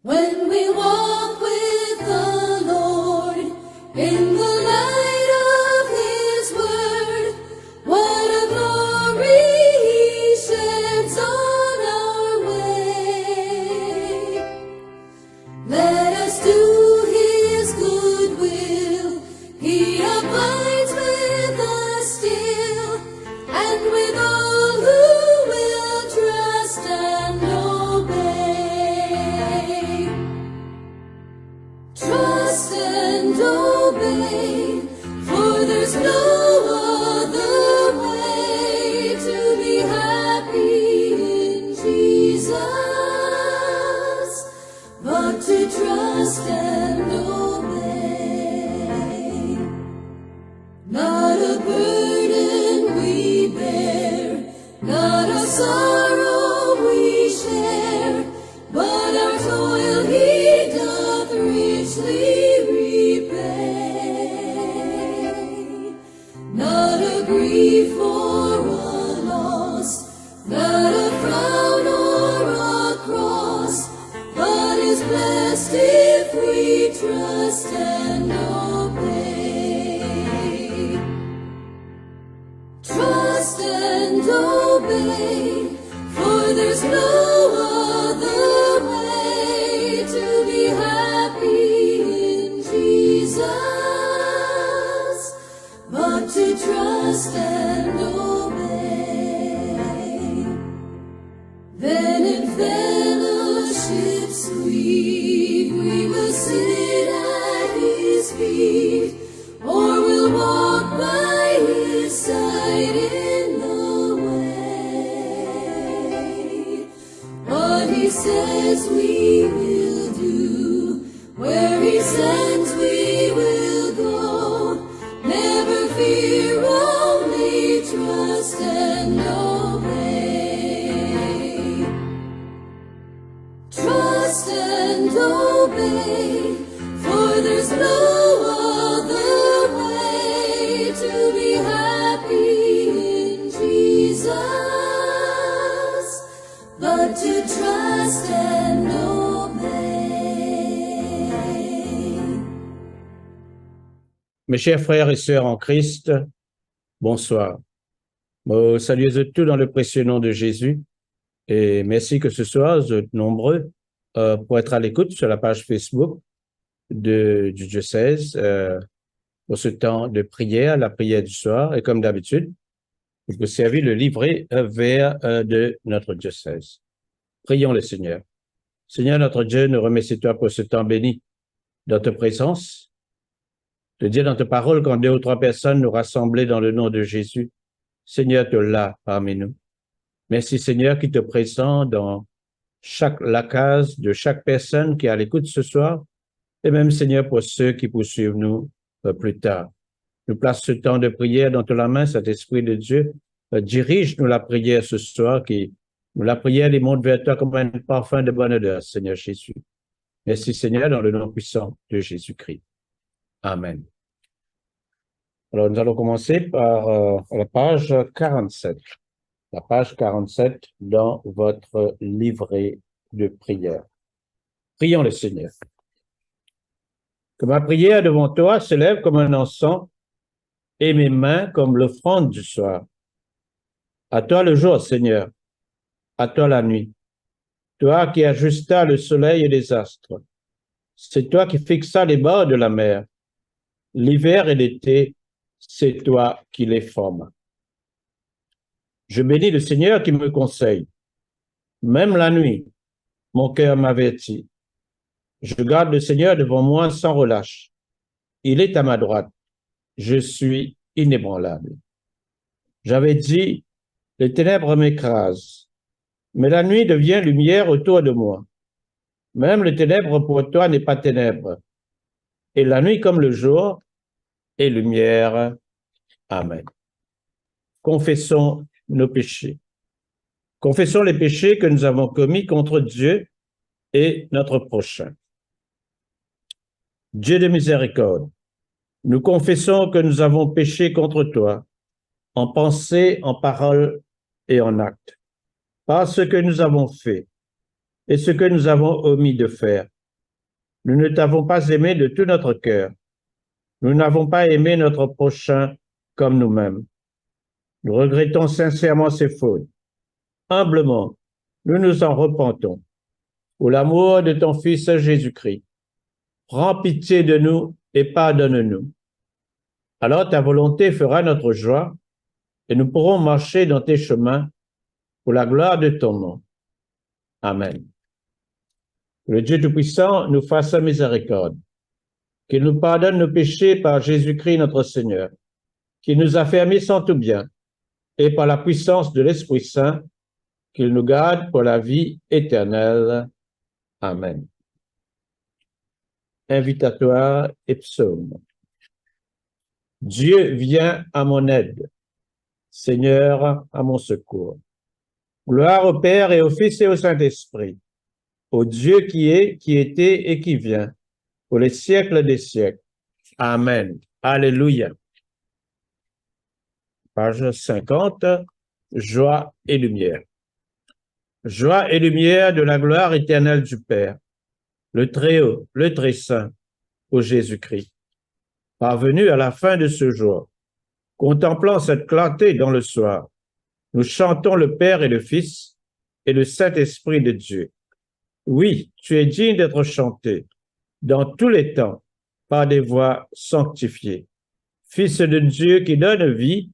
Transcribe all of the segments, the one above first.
When we walk with the Lord in the light of His word, what a glory He sheds on our way. Let us do His good will. He abides with us still, and with all who will trust and obey. Trust and obey, for there's no other way to be happy in Jesus, but to trust and obey. Not a burden we bear, not a sorrow we share, but our toil He doth richly repay. Not a grief or a loss, not a frown or a cross, but is blessed if we trust and obey. Trust and obey, for there's no other way to be happy in Jesus, but to trust and obey. Then in fellowship sweet we will sit at His feet, or we'll walk by His side in the way. What He says we will do, where He sends we will go. Never fear, only trust and obey. Trust and obey, for there's no other way to be happy in Jesus, but to trust and obey. Mes chers frères et sœurs en Christ, bonsoir. Saluez tous dans le précieux nom de Jésus et merci que ce soir, vous êtes nombreux pour être à l'écoute sur la page Facebook du diocèse pour ce temps de prière, la prière du soir. Et comme d'habitude, je vous servis le livret vert de notre diocèse. Prions le Seigneur. Seigneur notre Dieu, nous remercions-toi pour ce temps béni dans ta présence. De dire dans ta parole quand 2 ou 3 personnes nous rassemblaient dans le nom de Jésus. Seigneur, tu es là parmi nous. Merci Seigneur qui te présent dans la case de chaque personne qui est à l'écoute ce soir, et même Seigneur pour ceux qui poursuivent nous plus tard. Nous place ce temps de prière dans ta main, cet Esprit de Dieu. Dirige-nous la prière ce soir, la prière les monte vers toi comme un parfum de bonne odeur, Seigneur Jésus. Merci Seigneur, dans le nom puissant de Jésus-Christ. Amen. Alors, nous allons commencer par la page 47. La page 47 dans votre livret de prière. Prions le Seigneur. Que ma prière devant toi s'élève comme un encens et mes mains comme l'offrande du soir. À toi le jour, Seigneur, à toi la nuit. Toi qui ajustas le soleil et les astres. C'est toi qui fixas les bords de la mer. L'hiver et l'été, c'est toi qui les formes. Je bénis le Seigneur qui me conseille. Même la nuit, mon cœur m'avertit. Je garde le Seigneur devant moi sans relâche. Il est à ma droite. Je suis inébranlable. J'avais dit, les ténèbres m'écrasent, mais la nuit devient lumière autour de moi. Même les ténèbres pour toi n'est pas ténèbres, et la nuit comme le jour est lumière. Amen. Confessons nos péchés. Confessons les péchés que nous avons commis contre Dieu et notre prochain. Dieu de miséricorde, nous confessons que nous avons péché contre toi, en pensée, en parole et en acte, par ce que nous avons fait et ce que nous avons omis de faire. Nous ne t'avons pas aimé de tout notre cœur. Nous n'avons pas aimé notre prochain comme nous-mêmes. Nous regrettons sincèrement ces fautes. Humblement, nous nous en repentons. Pour l'amour de ton Fils Jésus-Christ, prends pitié de nous et pardonne-nous. Alors ta volonté fera notre joie et nous pourrons marcher dans tes chemins pour la gloire de ton nom. Amen. Que le Dieu Tout-Puissant nous fasse miséricorde, qu'il nous pardonne nos péchés par Jésus-Christ notre Seigneur, qui nous a fermés sans tout bien, et par la puissance de l'Esprit Saint, qu'il nous garde pour la vie éternelle. Amen. Invitatoire et psaume. Dieu vient à mon aide. Seigneur, à mon secours. Gloire au Père et au Fils et au Saint-Esprit, au Dieu qui est, qui était et qui vient, pour les siècles des siècles. Amen. Alléluia. Page 50, Joie et lumière. Joie et lumière de la gloire éternelle du Père, le Très-Haut, le Très-Saint, ô Jésus-Christ. Parvenu à la fin de ce jour, contemplant cette clarté dans le soir, nous chantons le Père et le Fils et le Saint-Esprit de Dieu. Oui, tu es digne d'être chanté dans tous les temps par des voix sanctifiées. Fils de Dieu qui donne vie,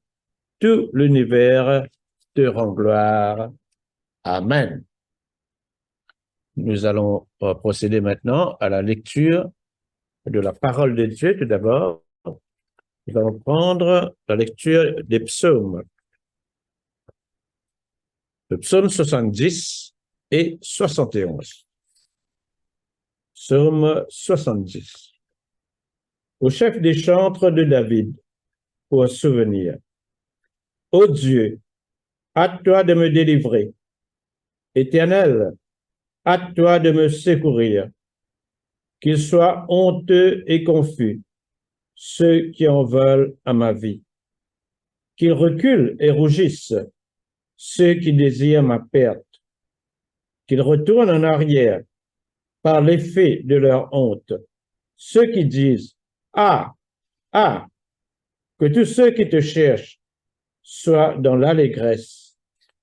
tout l'univers te rend gloire. Amen. Nous allons procéder maintenant à la lecture de la parole de Dieu. Tout d'abord, nous allons prendre la lecture des psaumes. Le psaume 70 et 71. Psaume 70. Au chef des chantres de David, pour un souvenir. Ô Dieu, hâte-toi de me délivrer. Éternel, hâte-toi de me secourir. Qu'ils soient honteux et confus, ceux qui en veulent à ma vie. Qu'ils reculent et rougissent, ceux qui désirent ma perte. Qu'ils retournent en arrière par l'effet de leur honte, ceux qui disent « Ah, ah !» Que tous ceux qui te cherchent soient dans l'allégresse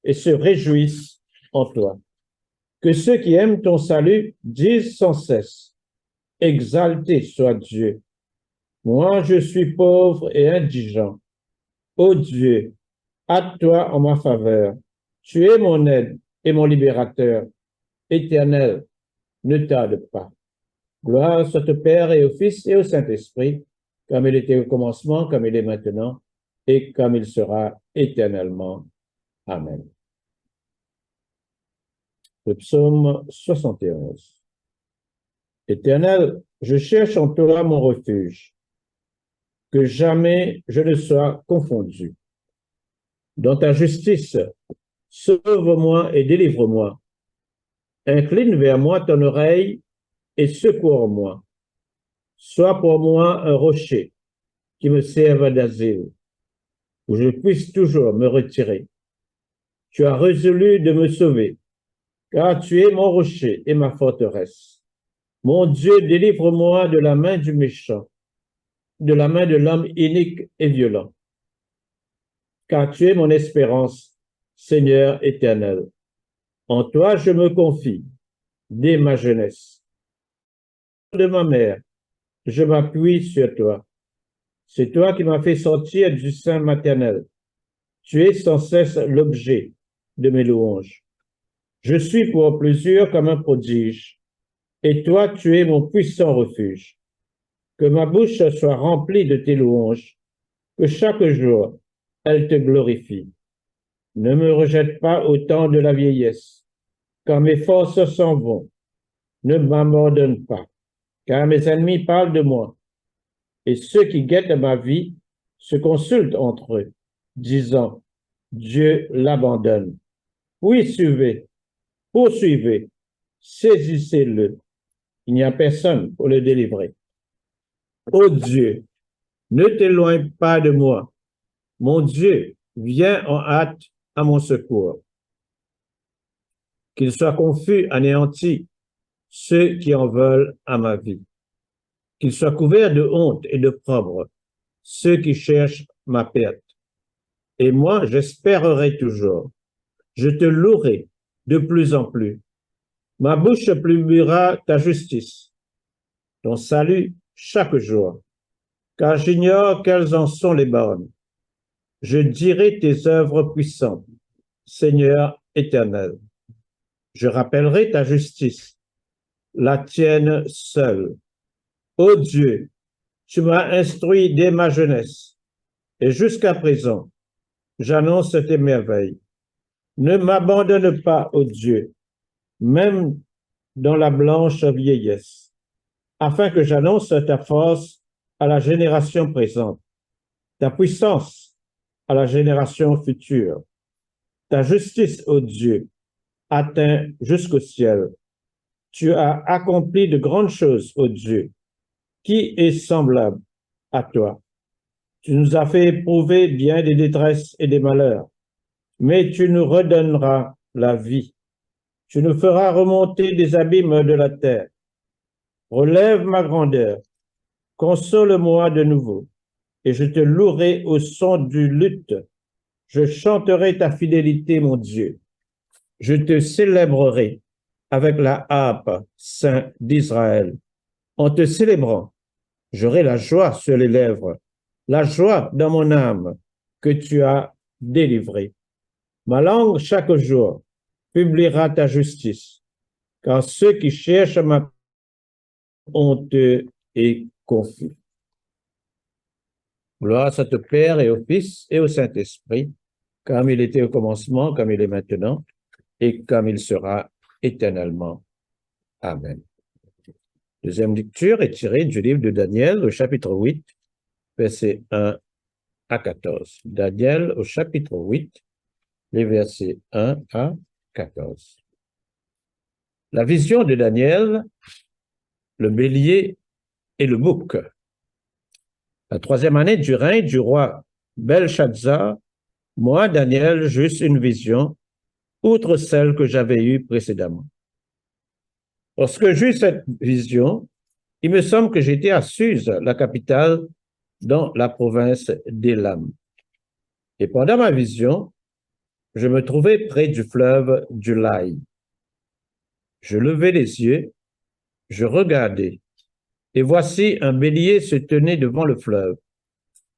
et se réjouissent en toi. Que ceux qui aiment ton salut disent sans cesse « Exalté soit Dieu ! Moi, je suis pauvre et indigent. Ô Dieu, hâte-toi en ma faveur. Tu es mon aide et mon libérateur. Éternel, ne tarde pas. Gloire soit au Père et au Fils et au Saint-Esprit, comme il était au commencement, comme il est maintenant, et comme il sera éternellement. Amen. Le psaume 71. Éternel, je cherche en toi mon refuge, que jamais je ne sois confondu. Dans ta justice, sauve-moi et délivre-moi. Incline vers moi ton oreille et secours-moi. Sois pour moi un rocher qui me serve d'asile, où je puisse toujours me retirer. Tu as résolu de me sauver, car tu es mon rocher et ma forteresse. Mon Dieu, délivre-moi de la main du méchant, de la main de l'homme inique et violent. Car tu es mon espérance, Seigneur éternel. En toi je me confie, dès ma jeunesse. de ma mère, je m'appuie sur toi. C'est toi qui m'as fait sortir du sein maternel. Tu es sans cesse l'objet de mes louanges. Je suis pour plusieurs comme un prodige, et toi, tu es mon puissant refuge. Que ma bouche soit remplie de tes louanges, que chaque jour, elle te glorifie. Ne me rejette pas au temps de la vieillesse, quand mes forces s'en vont. Ne m'abandonne pas, car mes ennemis parlent de moi, et ceux qui guettent ma vie se consultent entre eux, disant, Dieu l'abandonne. Oui, suivez, poursuivez, saisissez-le. Il n'y a personne pour le délivrer. Ô Dieu, ne t'éloigne pas de moi. Mon Dieu, viens en hâte à mon secours. Qu'ils soient confus, anéantis, ceux qui en veulent à ma vie. Qu'ils soient couverts de honte et d'opprobre, ceux qui cherchent ma perte. Et moi, j'espérerai toujours. Je te louerai de plus en plus. Ma bouche publiera ta justice, ton salut chaque jour, car j'ignore quelles en sont les bornes. Je dirai tes œuvres puissantes, Seigneur éternel. Je rappellerai ta justice, la tienne seule. Ô Dieu, tu m'as instruit dès ma jeunesse, et jusqu'à présent, j'annonce tes merveilles. Ne m'abandonne pas, ô Dieu, même dans la blanche vieillesse, afin que j'annonce ta force à la génération présente, ta puissance à la génération future. Ta justice, ô Dieu, atteint jusqu'au ciel. Tu as accompli de grandes choses, ô Dieu. Qui est semblable à toi? Tu nous as fait éprouver bien des détresses et des malheurs, mais tu nous redonneras la vie. Tu nous feras remonter des abîmes de la terre. Relève ma grandeur, console-moi de nouveau, et je te louerai au son du luth. Je chanterai ta fidélité, mon Dieu. Je te célébrerai avec la harpe, Saint d'Israël. En te célébrant, j'aurai la joie sur les lèvres, la joie dans mon âme que tu as délivrée. Ma langue, chaque jour, publiera ta justice, car ceux qui cherchent ma honteux et confus. Gloire à te Père et au Fils et au Saint-Esprit, comme il était au commencement, comme il est maintenant, et comme il sera éternellement. Amen. Deuxième lecture est tirée du livre de Daniel, au chapitre 8, versets 1 à 14. Daniel, au chapitre 8, les versets 1 à 14. La vision de Daniel, le bélier et le bouc. La troisième année du règne du roi Belshazzar, moi, Daniel, j'eus une vision, outre celle que j'avais eue précédemment. Lorsque j'eus cette vision, il me semble que j'étais à Suse, la capitale, dans la province d'Élam. Et pendant ma vision, je me trouvais près du fleuve du Laï. Je levai les yeux, je regardai, et voici un bélier se tenait devant le fleuve,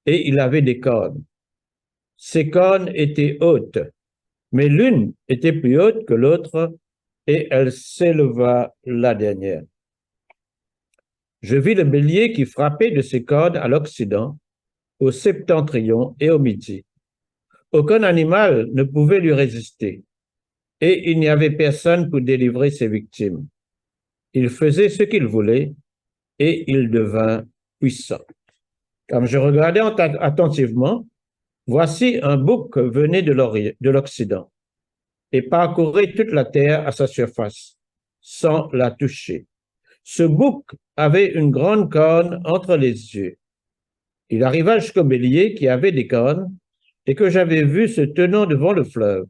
et il avait des cornes. Ces cornes étaient hautes, mais l'une était plus haute que l'autre, et elle s'éleva la dernière. Je vis le bélier qui frappait de ses cornes à l'Occident, au septentrion et au midi. Aucun animal ne pouvait lui résister, et il n'y avait personne pour délivrer ses victimes. Il faisait ce qu'il voulait, et il devint puissant. Comme je regardais attentivement, voici un bouc venait de l'Occident et parcourait toute la terre à sa surface, sans la toucher. Ce bouc avait une grande corne entre les yeux. Il arriva jusqu'au bélier qui avait des cornes et que j'avais vu se tenant devant le fleuve.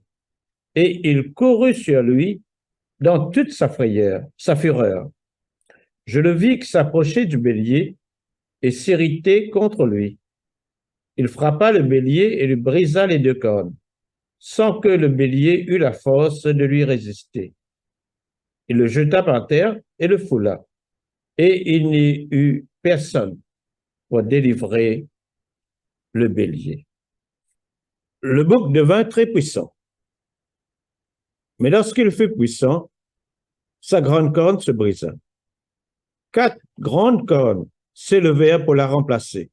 Et il courut sur lui dans toute sa fureur. Je le vis s'approcher du bélier et s'irriter contre lui. Il frappa le bélier et lui brisa les deux cornes, sans que le bélier eût la force de lui résister. Il le jeta par terre et le foula. et il n'y eut personne pour délivrer le bélier. Le bouc devint très puissant. Mais lorsqu'il fut puissant, sa grande corne se brisa. 4 grandes cornes s'élevèrent pour la remplacer,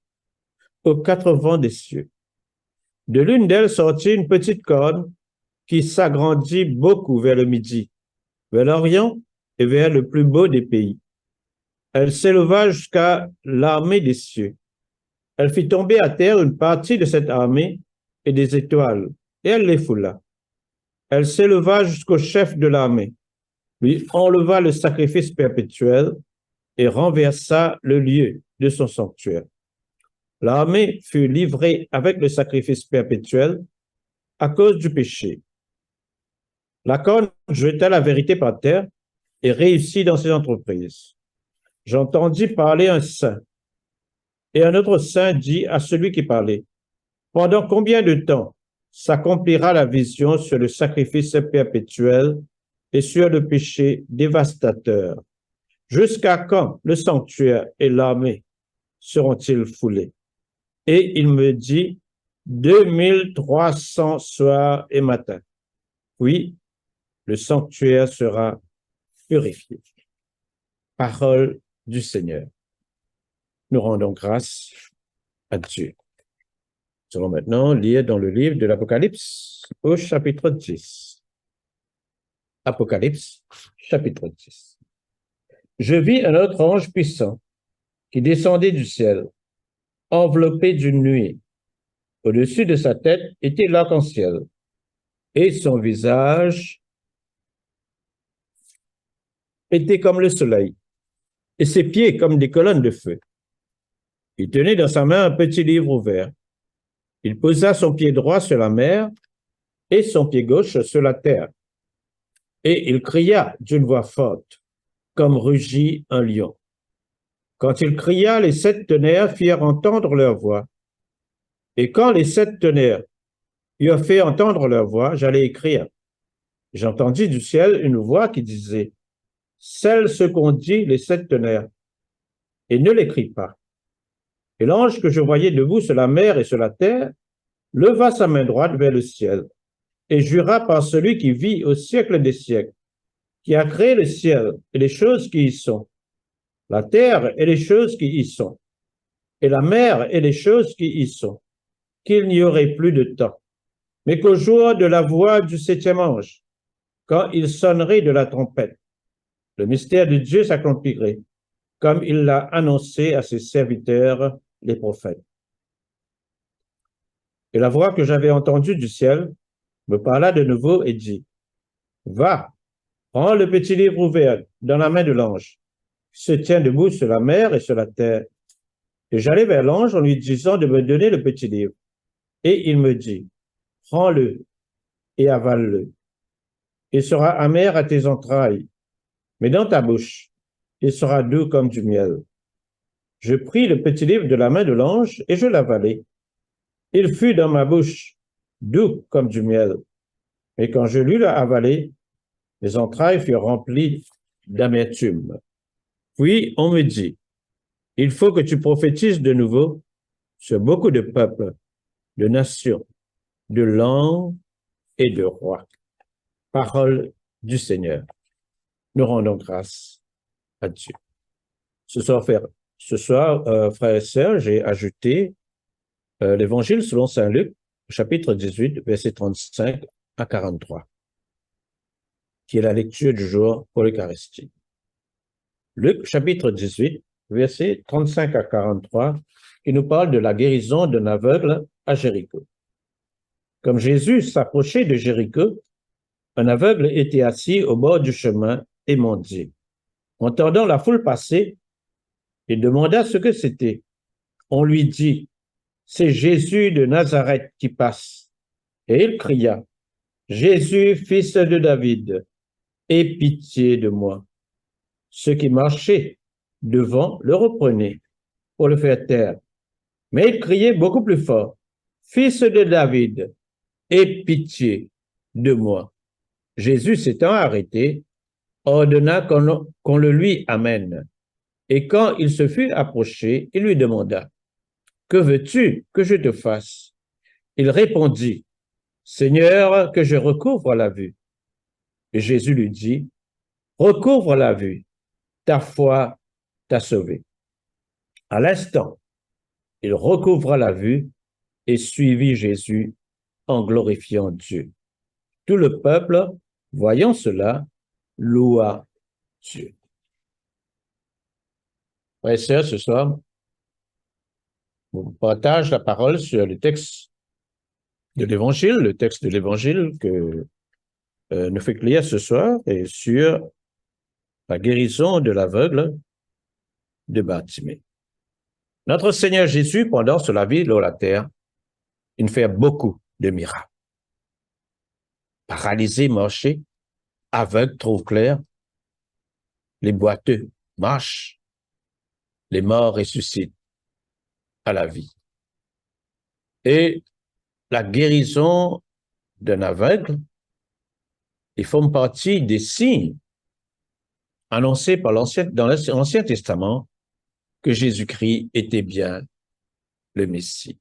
aux 4 vents des cieux. De l'une d'elles sortit une petite corne qui s'agrandit beaucoup vers le midi, vers l'Orient et vers le plus beau des pays. Elle s'éleva jusqu'à l'armée des cieux. Elle fit tomber à terre une partie de cette armée et des étoiles, et elle les foula. Elle s'éleva jusqu'au chef de l'armée, lui enleva le sacrifice perpétuel et renversa le lieu de son sanctuaire. L'armée fut livrée avec le sacrifice perpétuel à cause du péché. La corne jeta la vérité par terre et réussit dans ses entreprises. J'entendis parler un saint, et un autre saint dit à celui qui parlait, « Pendant combien de temps s'accomplira la vision sur le sacrifice perpétuel et sur le péché dévastateur? Jusqu'à quand le sanctuaire et l'armée seront-ils foulés? » Et il me dit, 2300 soirs et matins. Oui, le sanctuaire sera purifié. Parole du Seigneur. Nous rendons grâce à Dieu. Nous allons maintenant lire dans le livre de l'Apocalypse au chapitre 10. Apocalypse, chapitre 10. Je vis un autre ange puissant qui descendait du ciel, enveloppé d'une nuée. Au-dessus de sa tête était l'arc-en-ciel, et son visage était comme le soleil, et ses pieds comme des colonnes de feu. Il tenait dans sa main un petit livre ouvert. Il posa son pied droit sur la mer et son pied gauche sur la terre. Et il cria d'une voix forte, comme rugit un lion. Quand il cria, les 7 tonnerres firent entendre leur voix. Et quand les 7 tonnerres eurent fait entendre leur voix, j'allais écrire. J'entendis du ciel une voix qui disait, « Scelle ce qu'ont dit les 7 tonnerres, et ne l'écris pas. » Et l'ange que je voyais debout sur la mer et sur la terre leva sa main droite vers le ciel et jura par celui qui vit au siècle des siècles, qui a créé le ciel et les choses qui y sont, la terre et les choses qui y sont, et la mer et les choses qui y sont, qu'il n'y aurait plus de temps, mais qu'au jour de la voix du 7e ange, quand il sonnerait de la trompette, le mystère de Dieu s'accomplirait, comme il l'a annoncé à ses serviteurs, les prophètes. Et la voix que j'avais entendue du ciel me parla de nouveau et dit, « Va, prends le petit livre ouvert dans la main de l'ange, qui se tient debout sur la mer et sur la terre. » Et j'allai vers l'ange en lui disant de me donner le petit livre. Et il me dit, « Prends-le et avale-le. Il sera amer à tes entrailles, mais dans ta bouche, il sera doux comme du miel. » Je pris le petit livre de la main de l'ange et je l'avalai. Il fut dans ma bouche, doux comme du miel. Mais quand je l'eus avalé, mes entrailles furent remplies d'amertume. Puis on me dit, il faut que tu prophétises de nouveau sur beaucoup de peuples, de nations, de langues et de rois. Parole du Seigneur. Nous rendons grâce à Dieu. Ce soir, frères et sœurs, j'ai ajouté l'Évangile selon saint Luc, chapitre 18, versets 35 à 43, qui est la lecture du jour pour l'Eucharistie. Luc, chapitre 18, versets 35 à 43, qui nous parle de la guérison d'un aveugle à Jéricho. Comme Jésus s'approchait de Jéricho, un aveugle était assis au bord du chemin et mendiait. Entendant la foule passer, il demanda ce que c'était. On lui dit, « C'est Jésus de Nazareth qui passe. » Et il cria, « Jésus, fils de David, aie pitié de moi. » Ceux qui marchaient devant le reprenaient pour le faire taire. Mais il criait beaucoup plus fort, « Fils de David, aie pitié de moi. » Jésus s'étant arrêté, ordonna qu'on le lui amène. Et quand il se fut approché, il lui demanda, « Que veux-tu que je te fasse ?» Il répondit, « Seigneur, que je recouvre la vue. » Et Jésus lui dit, « Recouvre la vue, ta foi t'a sauvé. » À l'instant, il recouvra la vue et suivit Jésus en glorifiant Dieu. Tout le peuple, voyant cela, loua Dieu. Frères et sœurs, ce soir, on partage la parole sur le texte de l'Évangile, le texte de l'Évangile que nous fait lire ce soir, et sur la guérison de l'aveugle de Bartimée. Notre Seigneur Jésus, pendant sa vie sur la terre, il fait beaucoup de miracles. Paralysés marchent, aveugles trouvent clair, les boiteux marchent, les morts ressuscitent à la vie. Et la guérison d'un aveugle, ils font partie des signes annoncés dans l'Ancien Testament que Jésus-Christ était bien le Messie.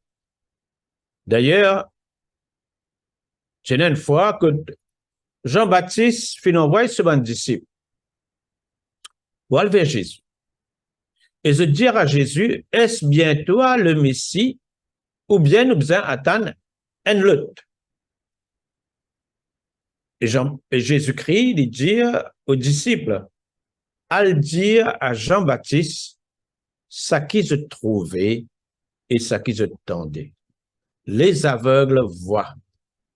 D'ailleurs, c'est une fois que Jean-Baptiste fit envoyer ce disciple pour aller vers Jésus. Et se dire à Jésus, est-ce bien toi le Messie ou bien nous devons attendre un autre? Et Jésus-Christ lui dit aux disciples, allez dire à Jean-Baptiste ce qui se trouvait et ce qui se tendait. Les aveugles voient,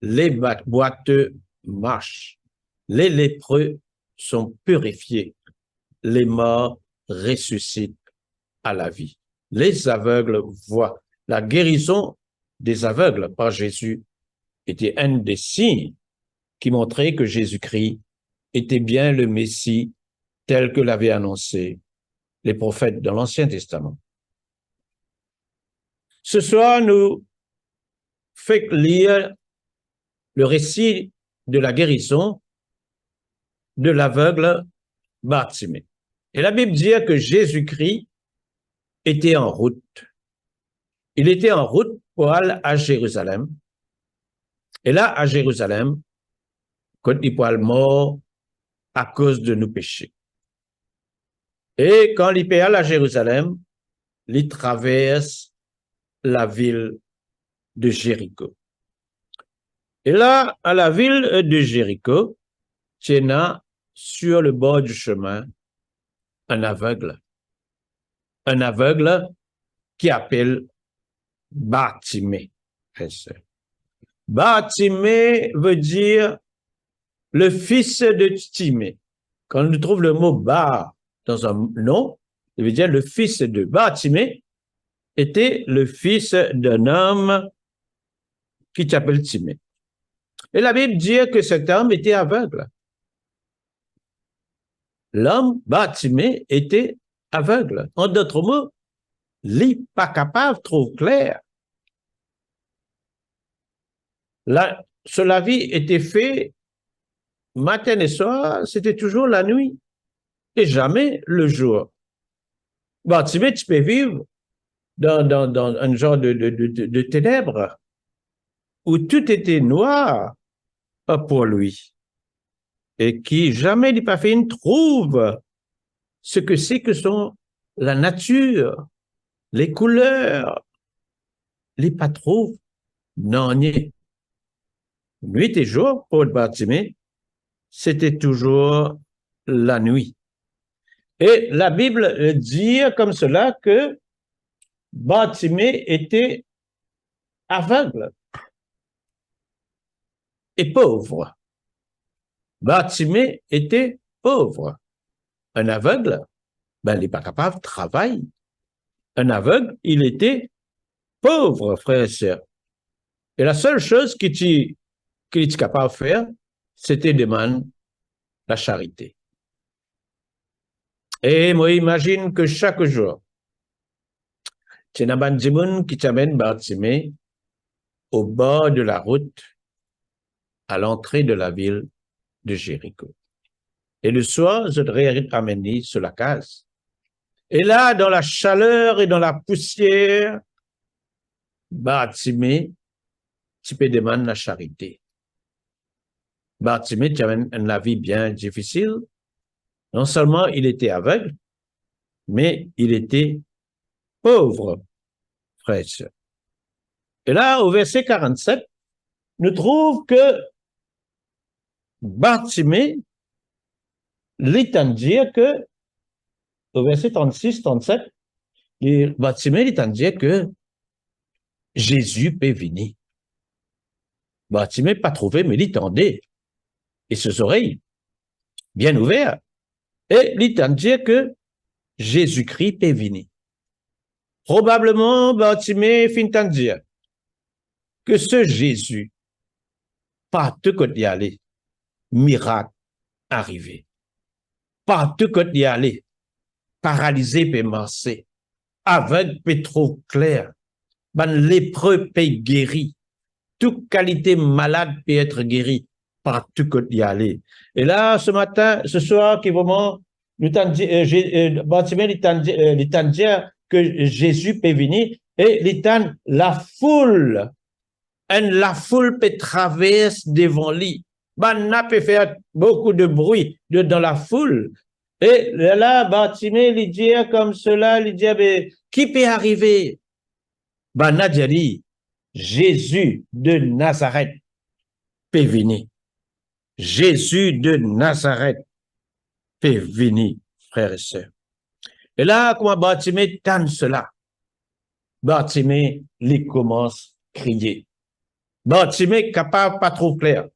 les boiteux marchent, les lépreux sont purifiés, les morts ressuscitent à la vie. Les aveugles voient. La guérison des aveugles par Jésus était un des signes qui montrait que Jésus-Christ était bien le Messie tel que l'avaient annoncé les prophètes dans l'Ancien Testament. Ce soir, nous faisons lire le récit de la guérison de l'aveugle Bartimée. Et la Bible dit que Jésus-Christ était en route. Il était en route pour aller à Jérusalem. Et là, à Jérusalem, quand il est mort à cause de nos péchés. Et quand il est allé à Jérusalem, il traverse la ville de Jéricho. Et là, à la ville de Jéricho, il y a sur le bord du chemin un aveugle. Un aveugle qui appelle Bartimée. Bartimée veut dire le fils de Timée. Quand on trouve le mot Bar dans un nom, il veut dire le fils de Bartimée était le fils d'un homme qui s'appelle Timée. Et la Bible dit que cet homme était aveugle. L'homme, Bartimée, était aveugle. En d'autres mots, il n'est pas capable de trouver clair. Cela vie était fait matin et soir, c'était toujours la nuit et jamais le jour. Bartimée, tu peux vivre dans un genre de ténèbres où tout était noir pour lui et qui jamais n'y pas fait une trouve ce que c'est que sont la nature, les couleurs, les pas trouve, non, ni. Nuit et jour pour Bartimée, c'était toujours la nuit. Et la Bible dit comme cela que Bartimée était aveugle et pauvre. Bartimée était pauvre. Un aveugle, il n'est pas capable de travailler. Un aveugle, il était pauvre, frère et sœur. Et la seule chose qu'il était capable de faire, c'était demander la charité. Et moi, imagine que chaque jour, il y a un gens qui t'amène Bartimée au bord de la route à l'entrée de la ville de Jéricho. Et le soir, je devrais amener sur la case. Et là, dans la chaleur et dans la poussière, Bartimée, tu peux demander la charité. Bartimée, tu as une vie bien difficile. Non seulement il était aveugle, mais il était pauvre, frère et sœur. Et là, au verset 47, nous trouvons que Bartimée l'entend dire que, au verset 36, 37, Bartimée l'entend dire que Jésus peut venir. Bartimée pas trouvé, mais il tendait. Et ses oreilles bien ouvertes. Et il entend dire que Jésus-Christ peut venir. Probablement, Bartimée finit de dire que ce Jésus, partout quand il y allait, miracle arrivé. Partout quand il y allait, paralysé peut marcher, aveugle peut trop clair, ben lépreux peut guéri, toute qualité malade peut être guéri, partout quand il y allait. Et là, ce matin, ce soir, qui vraiment, nous Bartimée, il t'a dit que Jésus peut venir, et il la foule, la foule peut traverser devant lui. Ben, peut faire beaucoup de bruit dans la foule. Et là, Bartimée, il dit comme cela, il dit, qui peut arriver? Ben, Nadia dit, Jésus de Nazareth peut venir. Jésus de Nazareth peut venir, frères et sœurs. Et là, comment Bartimée tente cela? Bartimée, il commence à crier. Bartimée capable, pas trop clair,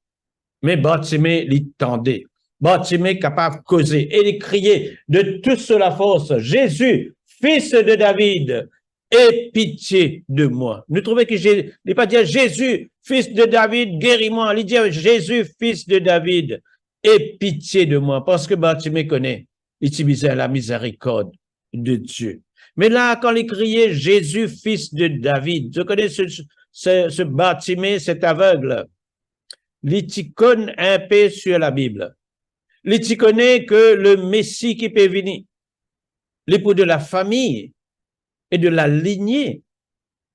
mais Bartimée, il tendait. Bartimée capable de causer et de crier de toute la force, Jésus, fils de David, aie pitié de moi. Nous trouvons que il n'est pas dire Jésus, fils de David, guéris-moi. Il dit Jésus, fils de David, aie pitié de moi. Parce que Bartimée connaît, il utilisait la miséricorde de Dieu. Mais là, quand il criait Jésus, fils de David, je connais ce Bartimée, cet aveugle, il connaît un peu sur la Bible. Il connaît que le Messie qui peut venir, l'époux de la famille et de la lignée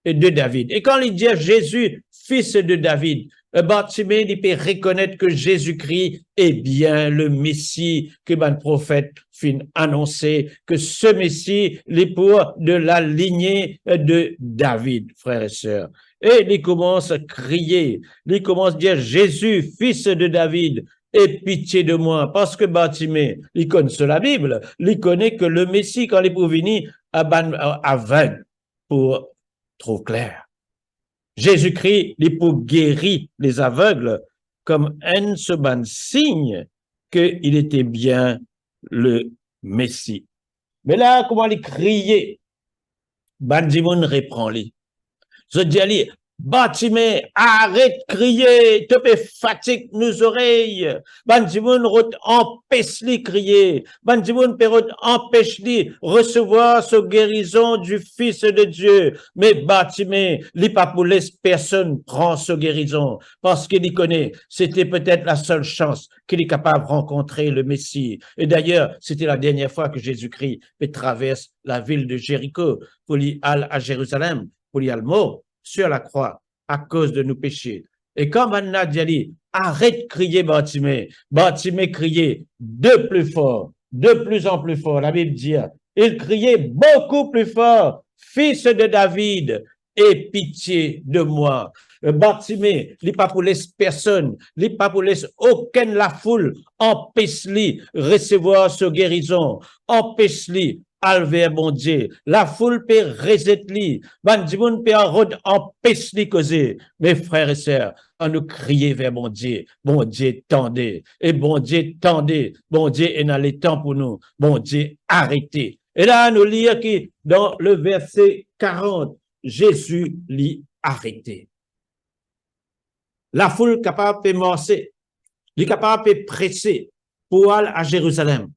de David. Et quand il dit Jésus, fils de David, Bartimée, il peut reconnaître que Jésus-Christ est bien le Messie que le prophète fin annoncé, que ce Messie, l'époux de la lignée de David, frères et sœurs. Et il commence à crier, il commence à dire Jésus, fils de David, aie pitié de moi, parce que Bartimée, il connaît la Bible, il connaît que le Messie, quand il est pour venir, aveugle, pour trop clair. Jésus-Christ, il est pour guérir les aveugles, comme un seul signe qu'il était bien le Messie. Mais là, comment il criait, Bandimoun reprend-lui. Je dis à lui, Bartimée, arrête de crier, te fais fatigue nos oreilles. Bandimoun empêche-lui crier. Bandimoun empêche-lui recevoir sa guérison du Fils de Dieu. Mais Bartimée, il pas pour laisser personne prendre sa guérison parce qu'il y connaît. C'était peut-être la seule chance qu'il est capable de rencontrer le Messie. Et d'ailleurs, c'était la dernière fois que Jésus-Christ traverse la ville de Jéricho pour y aller à Jérusalem, pour y aller mort sur la croix à cause de nos péchés. Et quand Vanna dit, arrête de crier Bartimée, Bartimée criait de plus fort, de plus en plus fort. La Bible dit, il criait beaucoup plus fort, fils de David, aie pitié de moi. Bartimée, il n'est pas pour laisser personne, il n'est pas pour laisser aucune la foule, empêche-lui recevoir sa guérison, empêche-lui vers mon Dieu. La foule peut rejeter, Bandimoun peut empêcher causer. Mes frères et sœurs, on nous crier vers mon Dieu tendez. Et bon Dieu tendez. Bon Dieu est dans les temps pour nous. Bon Dieu arrêtez. Et là, nous lisons que dans le verset 40, Jésus l'y arrêté. La foule capable de marcher, il est capable de presser pour aller à Jérusalem.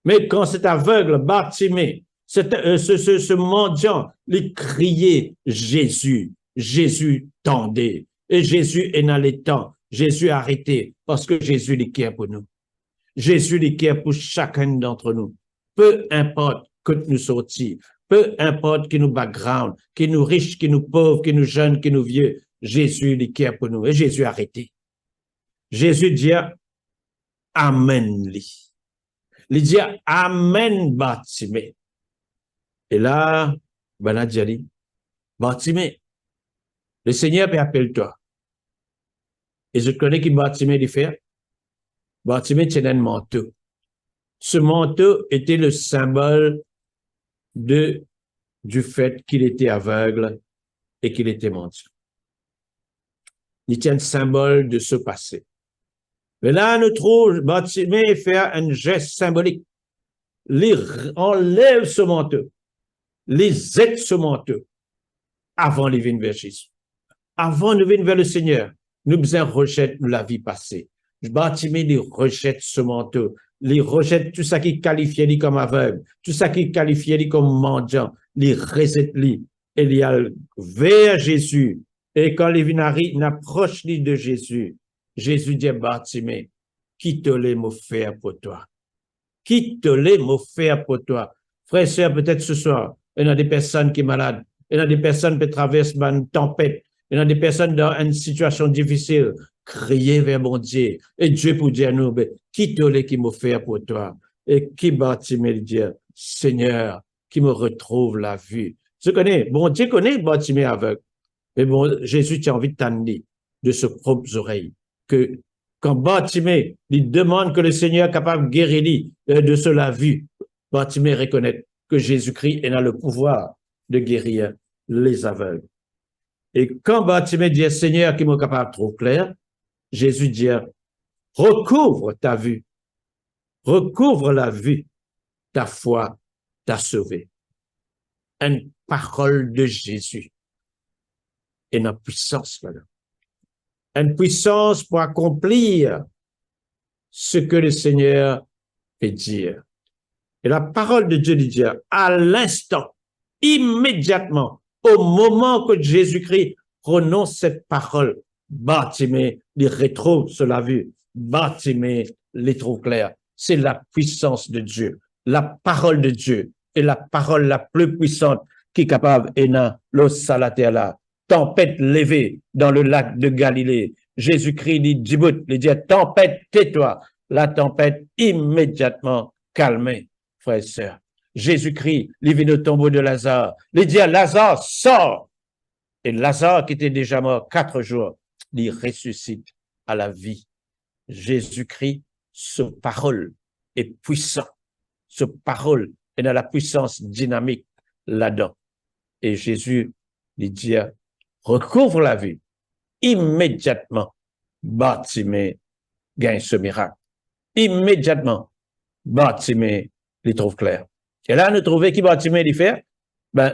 Mais quand cet aveugle, Bartimée, ce mendiant, il criait Jésus, Jésus tendez. Et Jésus est dans les temps. Jésus a arrêté parce que Jésus est care pour nous. Jésus est care pour chacun d'entre nous. Peu importe que nous sortir. Peu importe qui nous background, qui nous riches, qui nous pauvres, qui nous jeunes, qui nous vieux, Jésus, il est pour nous. Et Jésus a arrêté. Jésus dit, Amen, lui. Il dit, Amen, Bartimée. Et là, ben là, dit, Bartimée, le Seigneur appelle toi. Et je connais qui Bartimée lui fait. Bartimée tenait un manteau. Ce manteau était le symbole du fait qu'il était aveugle et qu'il était mendiant. Il tient le symbole de ce passé. Mais là, nous trouvons Bartimée faire un geste symbolique. Il enlève ce manteau. Les aide ce manteau avant de venir vers Jésus. Avant de venir vers le Seigneur, nous besoin rejeter la vie passée. Bartimée, il rejette ce manteau. Il rejette tout ça qui qualifiait lui comme aveugle, tout ça qui qualifiait lui comme mendiant. Il rejette lui. Et il y a vers Jésus. Et quand les vinaries n'approchent lui de Jésus, Jésus dit à Bartimée, qui te l'est m'offert pour toi? Qui te l'est m'offert pour toi? Frère et sœur, peut-être ce soir, il y a des personnes qui sont malades. Il y a des personnes qui traversent une tempête. Il y a des personnes dans une situation difficile. Criez vers mon Dieu. Et Dieu pour dire à nous, qui te l'est qui m'offert pour toi? Et qui Bartimée dit, Seigneur, qui me retrouve la vue. Je connais, bon Dieu connaît Bartimée aveugle. Mais bon, Jésus, tu as envie de t'amener de ses propres oreilles. Que quand Bartimée lui demande que le Seigneur est capable de guérir lui, de cela vue, Bartimée reconnaît que Jésus-Christ a le pouvoir de guérir les aveugles. Et quand Bartimée dit, Seigneur, qui m'est capable de trouver clair, Jésus dit, recouvre ta vue, recouvre la vue, ta foi t'a sauvé. Une parole de Jésus et une puissance, madame. Une puissance pour accomplir ce que le Seigneur fait dire. Et la parole de Dieu dit, à l'instant, immédiatement, au moment que Jésus-Christ prononce cette parole, Bartimée les retrouve sur la vue. Bartimée les trouve clairs. C'est la puissance de Dieu. La parole de Dieu est la parole la plus puissante qui est capable, l'eau salatéala, tempête levée dans le lac de Galilée. Jésus-Christ dit, il dit, tempête, tais-toi. La tempête immédiatement calmée, frères et sœurs. Jésus-Christ, il vient au tombeau de Lazare. Il dit à Lazare, sors. Et Lazare, qui était déjà mort 4 jours, il ressuscite à la vie. Jésus-Christ, ce parole est puissant. Ce parole est dans la puissance dynamique là-dedans. Et Jésus, il dit, recouvre la vie. Immédiatement, Bartimée gagne ce miracle. Immédiatement, Bartimée les trouve clair. Et là, nous trouvons qui Bartimée les fait?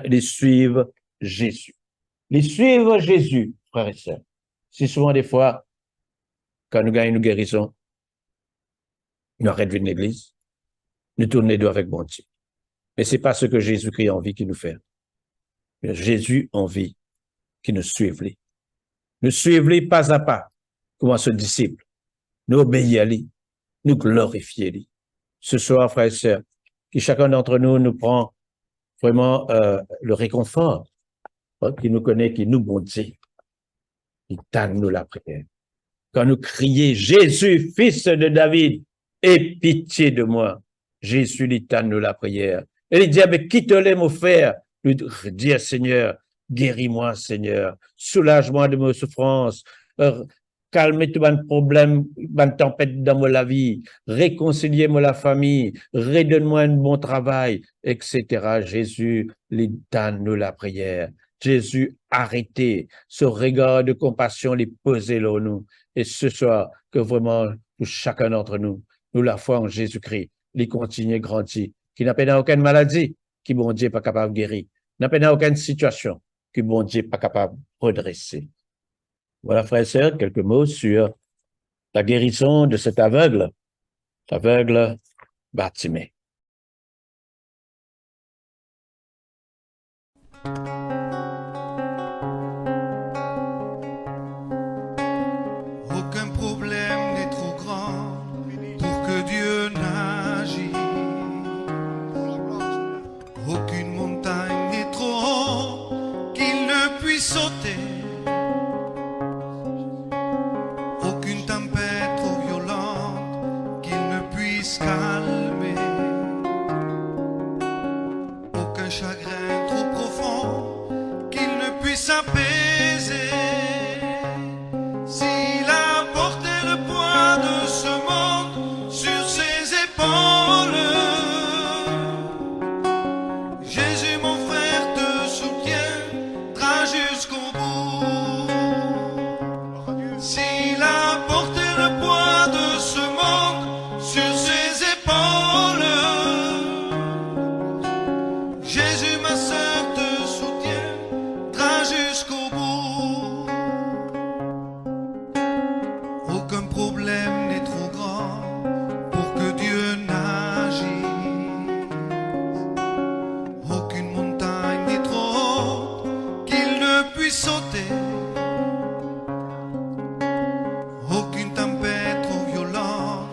Ils suivent Jésus. Ils suivent Jésus, frères et sœurs. Si souvent, des fois, quand nous gagnons une guérison, nous arrêtons de venir à l'église, nous tournons les deux avec bon Dieu. Mais c'est pas ce que Jésus-Christ a envie qu'il nous fasse. Jésus a envie qu'il nous suive lui. Nous suivons lui pas à pas, comme ce disciple. Nous obéissons à lui, nous glorifions lui. Ce soir, frères et sœurs, que chacun d'entre nous nous prend vraiment le réconfort, qui nous connaît, qui nous bon Dieu. Il tanne nous la prière. Quand nous crions, Jésus, fils de David, aie pitié de moi. Jésus, il tanne nous la prière. Et il dit, mais qui te l'aime offert? Lui dire, Seigneur, guéris-moi, Seigneur. Soulage-moi de mes souffrances. Calmez tous mes problèmes, mes tempêtes dans ma vie. Réconciliez-moi la famille. Redonne-moi un bon travail, etc. Jésus, il tanne nous la prière. Jésus, arrêtez ce regard de compassion, les poser là nous. Et ce soir, que vraiment, pour chacun d'entre nous, nous la foi en Jésus-Christ, les continuer grandir, qui n'a pas aucune maladie, qui bon Dieu pas capable de guérir, n'a pas aucune situation, que bon Dieu pas capable de redresser. Voilà, frères et sœurs, quelques mots sur la guérison de cet aveugle Bartimée. Aucun problème n'est trop grand pour que Dieu n'agisse. sauter. Aucune tempête trop violente qu'il ne puisse calmer. Aucun chagrin trop profond qu'il ne puisse apaiser. S'il a porté le poids de ce monde sur ses épaules, Jésus mon frère te soutiendra jusqu'au bout. S'il a porté le poids de ce monde sur ses épaules, Jésus ma sœur te soutiendra jusqu'au bout. Aucun problème n'est trop grand pour que Dieu n'agisse. Aucune montagne n'est trop haute qu'il ne puisse sauter. Aucune tempête trop violente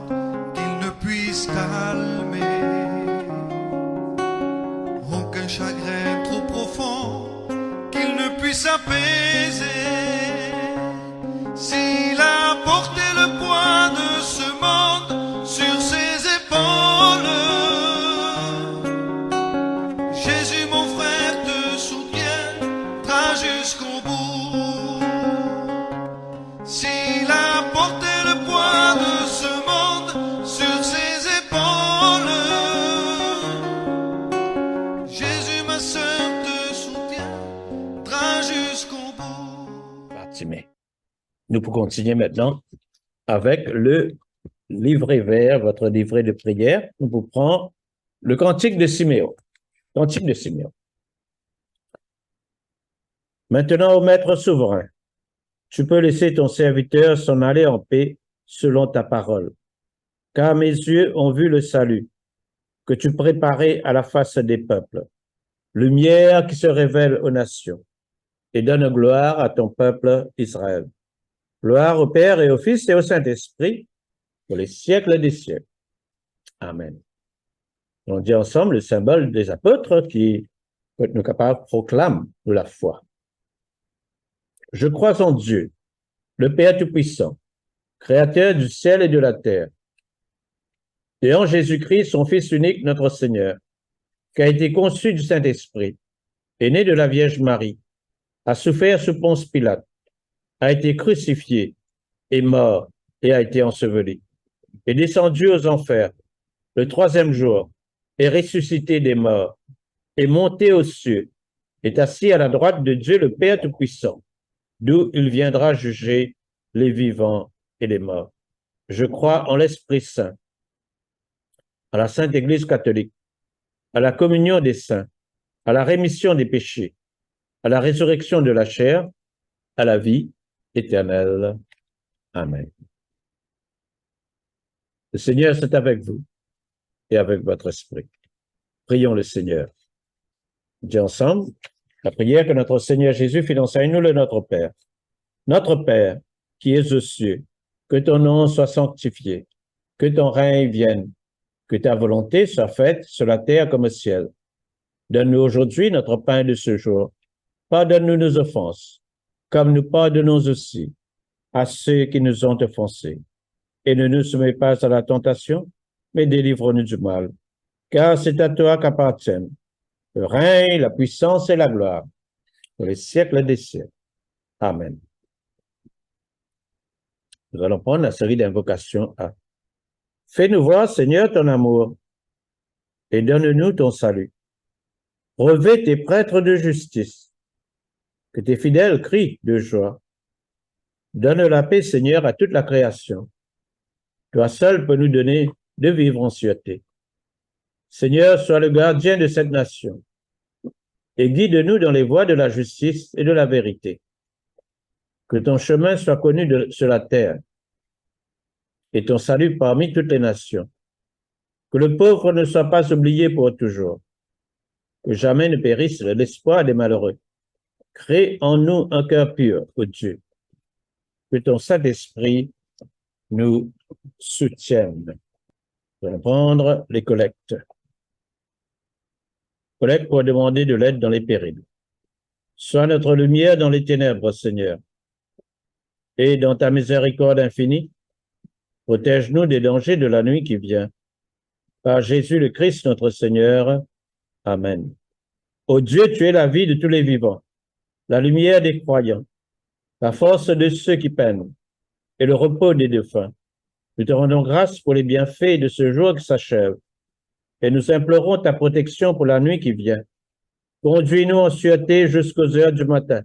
qu'il ne puisse calmer. Aucun chagrin trop profond qu'il ne puisse apaiser. S'il a porté le poids de ce monde sur ses épaules, Jésus mon frère te soutiendra jusqu'au bout. S'il a porté le poids de ce monde sur ses épaules, Jésus ma sœur te soutiendra jusqu'au bout. Bartimée. Nous pouvons continuer maintenant avec le livret vert, votre livret de prière. Nous vous prenons le cantique de Siméon. Cantique de Siméon. Maintenant, ô Maître souverain, tu peux laisser ton serviteur s'en aller en paix selon ta parole, car mes yeux ont vu le salut que tu préparais à la face des peuples, lumière qui se révèle aux nations, et donne gloire à ton peuple Israël. Gloire au Père et au Fils et au Saint-Esprit, pour les siècles des siècles. Amen. On dit ensemble le symbole des apôtres qui, pour nous capables, proclament de la foi. Je crois en Dieu, le Père Tout-Puissant, Créateur du ciel et de la terre, et en Jésus-Christ, son Fils unique, notre Seigneur, qui a été conçu du Saint-Esprit, est né de la Vierge Marie, a souffert sous Ponce Pilate, a été crucifié, est mort et a été enseveli, est descendu aux enfers, le troisième jour, est ressuscité des morts, est monté aux cieux, est assis à la droite de Dieu le Père Tout-Puissant, d'où il viendra juger les vivants et les morts. Je crois en l'Esprit Saint, à la Sainte Église catholique, à la communion des saints, à la rémission des péchés, à la résurrection de la chair, à la vie éternelle. Amen. Le Seigneur est avec vous et avec votre esprit. Prions le Seigneur. Dis ensemble la prière que notre Seigneur Jésus fit d'enseigner nous le Notre Père. Notre Père, qui es aux cieux, que ton nom soit sanctifié, que ton règne vienne, que ta volonté soit faite sur la terre comme au ciel. Donne-nous aujourd'hui notre pain de ce jour. Pardonne-nous nos offenses, comme nous pardonnons aussi à ceux qui nous ont offensés. Et ne nous soumets pas à la tentation, mais délivre-nous du mal. Car c'est à toi qu'appartiennent le règne, la puissance et la gloire, pour les siècles des siècles. Amen. Nous allons prendre la série d'invocations à Fais-nous voir, Seigneur, ton amour, et donne-nous ton salut. Revêt tes prêtres de justice, que tes fidèles crient de joie. Donne la paix, Seigneur, à toute la création. Toi seul peux nous donner de vivre en sûreté. Seigneur, sois le gardien de cette nation et guide-nous dans les voies de la justice et de la vérité. Que ton chemin soit connu sur la terre et ton salut parmi toutes les nations. Que le pauvre ne soit pas oublié pour toujours. Que jamais ne périsse l'espoir des malheureux. Crée en nous un cœur pur, ô Dieu. Que ton Saint-Esprit nous soutienne. Nous allons prendre les collectes. Collecte pour demander de l'aide dans les périls. Sois notre lumière dans les ténèbres, Seigneur. Et dans ta miséricorde infinie, protège-nous des dangers de la nuit qui vient. Par Jésus le Christ, notre Seigneur. Amen. Ô Dieu, tu es la vie de tous les vivants, la lumière des croyants, la force de ceux qui peinent et le repos des défunts. Nous te rendons grâce pour les bienfaits de ce jour qui s'achève et nous implorons ta protection pour la nuit qui vient. Conduis-nous en sûreté jusqu'aux heures du matin.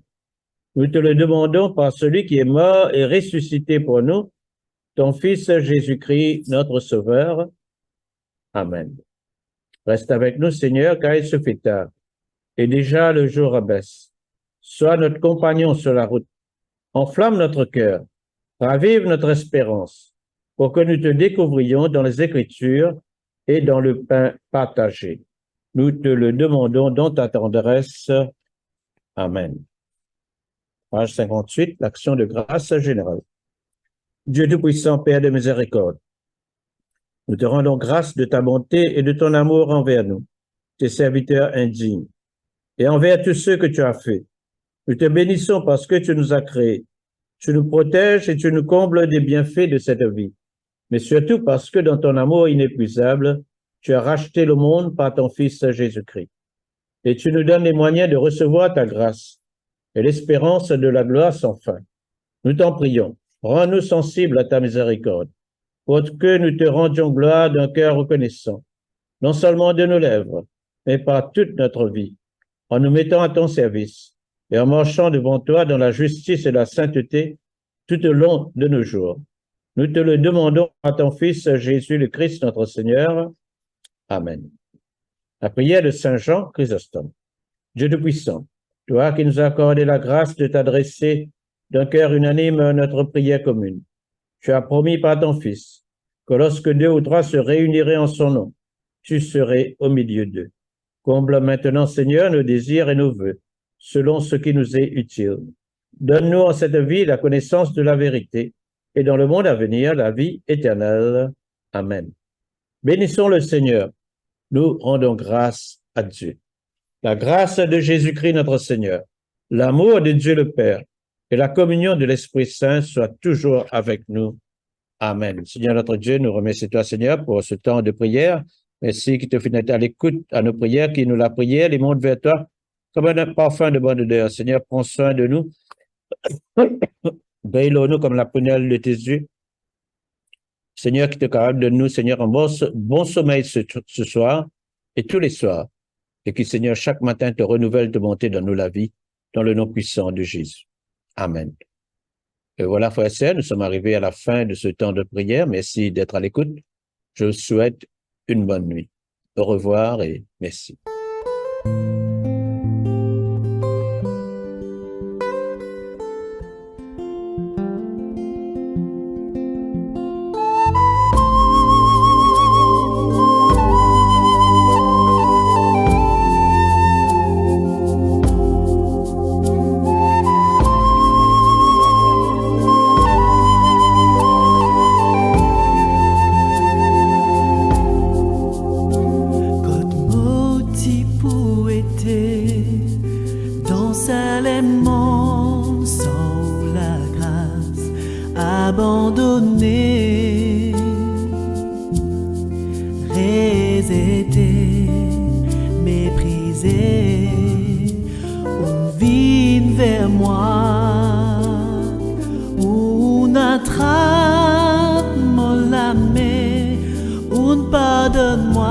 Nous te le demandons par celui qui est mort et ressuscité pour nous, ton Fils Jésus-Christ, notre Sauveur. Amen. Reste avec nous, Seigneur, car il se fait tard, et déjà le jour abaisse. Sois notre compagnon sur la route. Enflamme notre cœur, ravive notre espérance, pour que nous te découvrions dans les Écritures et dans le pain partagé. Nous te le demandons dans ta tendresse. Amen. Page 58, l'action de grâce générale. Dieu Tout-Puissant, Père de miséricorde, nous te rendons grâce de ta bonté et de ton amour envers nous, tes serviteurs indignes, et envers tous ceux que tu as faits. Nous te bénissons parce que tu nous as créés. Tu nous protèges et tu nous combles des bienfaits de cette vie, mais surtout parce que dans ton amour inépuisable, tu as racheté le monde par ton Fils Jésus-Christ. Et tu nous donnes les moyens de recevoir ta grâce et l'espérance de la gloire sans fin. Nous t'en prions, rends-nous sensibles à ta miséricorde, pour que nous te rendions gloire d'un cœur reconnaissant, non seulement de nos lèvres, mais par toute notre vie, en nous mettant à ton service et en marchant devant toi dans la justice et la sainteté tout au long de nos jours. Nous te le demandons à ton Fils Jésus le Christ, notre Seigneur. Amen. La prière de Saint Jean Chrysostome. Dieu Tout-Puissant, toi qui nous as accordé la grâce de t'adresser d'un cœur unanime à notre prière commune, tu as promis par ton Fils que lorsque 2 ou 3 se réuniraient en son nom, tu serais au milieu d'eux. Comble maintenant, Seigneur, nos désirs et nos vœux, selon ce qui nous est utile. Donne-nous en cette vie la connaissance de la vérité et dans le monde à venir la vie éternelle. Amen. Bénissons le Seigneur. Nous rendons grâce à Dieu. La grâce de Jésus-Christ notre Seigneur, l'amour de Dieu le Père et la communion de l'Esprit Saint soient toujours avec nous. Amen. Seigneur notre Dieu, nous remercions toi, Seigneur, pour ce temps de prière. Merci qui te finit à l'écoute à nos prières, qui nous la prière, les monte vers toi comme un parfum de bonne odeur. Seigneur, prends soin de nous. Veille-nous comme la prunelle de tes yeux. Seigneur, qui te capable de nous, Seigneur, un bon sommeil ce soir et tous les soirs. Et qui, Seigneur, chaque matin te renouvelle de bonté dans nous la vie, dans le nom puissant de Jésus. Amen. Et voilà, frères et sœurs, nous sommes arrivés à la fin de ce temps de prière. Merci d'être à l'écoute. Je vous souhaite une bonne nuit. Au revoir et merci. abandonné, résété, méprisé, on vient vers moi, on attrape la main, on pardonne-moi,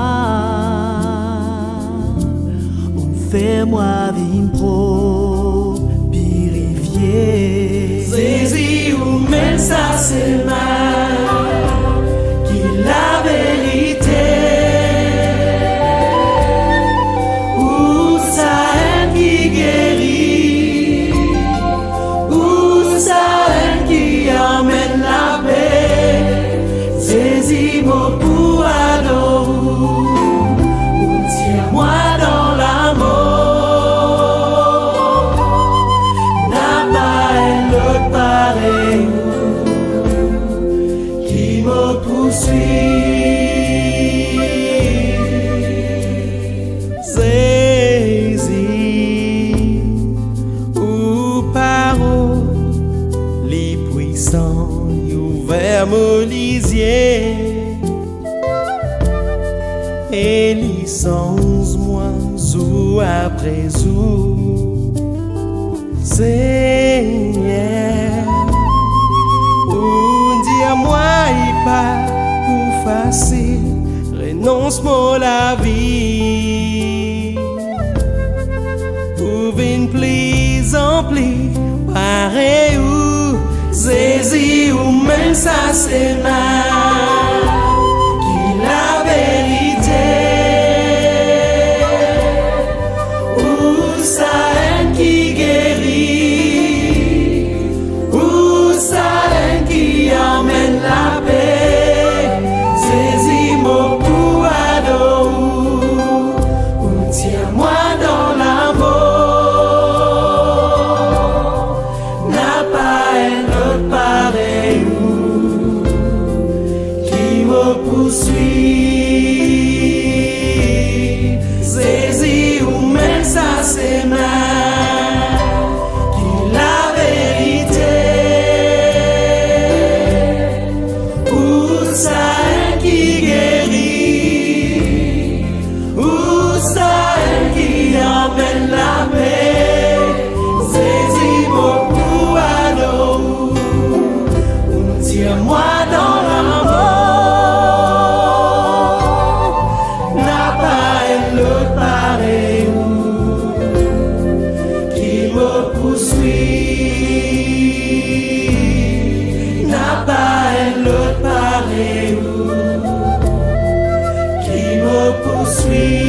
on fait moi vivre pro, purifié. Saisis ou même ça c'est mal, qui la vérité, ou ça haine qui guérit, ou ça haine qui emmène la paix. Saisis mon pour adorer, ou tiens-moi dans l'amour. Pareil qui me poursuit. résoudre. Seigneur, ou dis-moi, il pas pour facile, renonce-moi la vie. Pour une plis en plis, pareil ou saisi ou même ça c'est mal, qui la vérité, ou ça haine qui guérit, ou ça haine qui emmène la paix, saisis mon pouado, ou tiens-moi dans l'amour, n'a pas un autre pareil qui me poursuit, saisis ou même ça c'est mal, qui la vérité, ou ça qui guérit, ou ça qui emmène la paix, saisis mon pouado, ou tiens-moi dans l'amour, n'a pas un autre pareil qui me poursuit, n'a pas un autre pareil qui me poursuit.